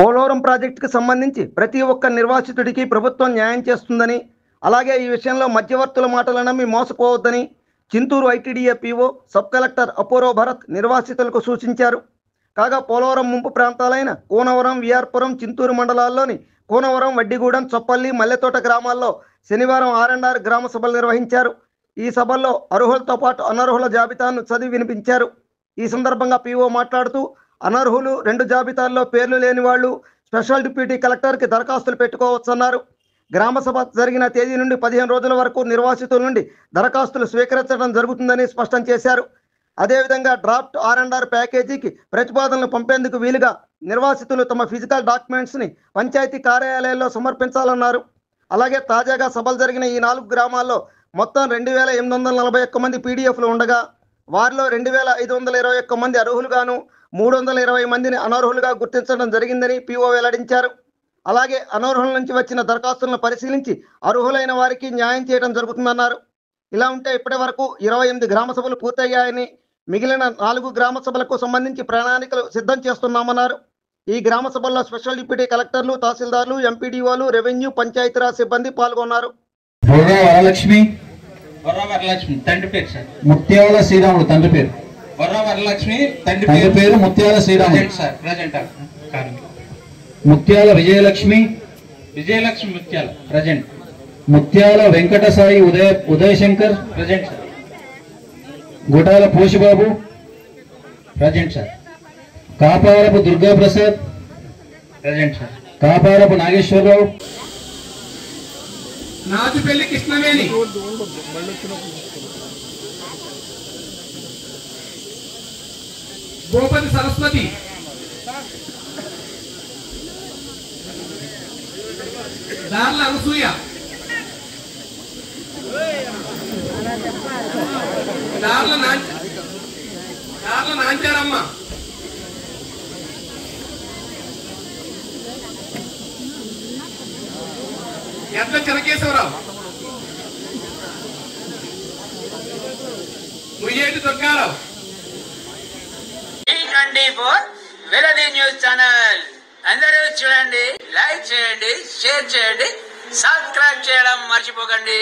పోలవరం ప్రాజెక్టుకు సంబంధించి ప్రతి ఒక్క నిర్వాసితుడికి ప్రభుత్వం న్యాయం చేస్తుందని, అలాగే ఈ విషయంలో మధ్యవర్తుల మాటలు నమ్మి మోసపోవద్దని Chintoor ITDA PO sub collector Apoorva Bharat నిర్వాసితులకు సూచించారు. కాగా పోలవరం ముంపు ప్రాంతాలైన కూనవరం, విఆర్పురం, చింతూరు మండలాల్లోని కూనవరం, వడ్డిగూడెం, చొప్పల్లి, మల్లెతోట గ్రామాల్లో శనివారం R&R గ్రామ సభలు నిర్వహించారు. ఈ సభల్లో అర్హులతో పాటు అనర్హుల జాబితాను చదివి వినిపించారు. ఈ సందర్భంగా పీఓ మాట్లాడుతూ అనర్హులు, 2 జాబితాల్లో పేర్లు లేని వాళ్ళు స్పెషల్ డిప్యూటీ కలెక్టర్కి దరఖాస్తులు పెట్టుకోవచ్చన్నారు. గ్రామ సభ జరిగిన తేదీ నుండి 15 రోజుల వరకు నిర్వాసితుల నుండి దరఖాస్తులు స్వీకరించడం జరుగుతుందని స్పష్టం చేశారు. అదేవిధంగా డ్రాఫ్ట్ R&R ప్యాకేజీకి ప్రతిపాదనలు పంపేందుకు వీలుగా నిర్వాసితులు తమ ఫిజికల్ డాక్యుమెంట్స్ని పంచాయతీ కార్యాలయాల్లో సమర్పించాలన్నారు. అలాగే తాజాగా సభలు జరిగిన ఈ 4 గ్రామాల్లో మొత్తం 2841 మంది పీడీఎఫ్లు ఉండగా వారిలో 2521 మంది అర్హులుగాను 320 మందిని అనర్హులుగా గుర్తించడం జరిగిందని పీఓ వెల్లడించారు. అలాగే అనర్హుల నుంచి వచ్చిన దరఖాస్తులను పరిశీలించి అర్హులైన వారికి న్యాయం చేయడం జరుగుతుందన్నారు. ఇలా ఉంటే ఇప్పటి వరకు 28 గ్రామ సభలు పూర్తయ్యాయని, మిగిలిన 4 గ్రామ సభలకు సంబంధించి ప్రణాళికలు సిద్ధం చేస్తున్నామన్నారు. ఈ గ్రామ సభల్లో స్పెషల్ డిప్యూటీ కలెక్టర్లు, తహసీల్దార్లు, ఎంపీడీఓలు, రెవెన్యూ, పంచాయతీరాజ్ సిబ్బంది పాల్గొన్నారు. వరలక్ష్మి తండ్రి పేరు సార్ ముత్యాల శ్రీరాముడు, తండ్రి పేరు వరలక్ష్మి, తండ్రి పేరు ముత్యాల శ్రీరాముడు సార్ ప్రజెంట్. ముత్యాల Vijayalakshmi Mutyala present. Mutyala Venkata Sai Udayashankar present sir. Gutala Poshibabu present sir. Kaparapu Durgaprasad present sir. Kaparapu Nageswararao, Nachupalli Krishnaveni, Gopathi Saraswathi, Darla Anasuya, Darla Nancharamma, Edla Chenakeswararao, Muyyeti Durgarao. E24 వెలది న్యూస్ ఛానల్ అందరూ చూడండి, లైక్ చేయండి, షేర్ చేయండి, సబ్స్క్రైబ్ చేయడం మర్చిపోకండి.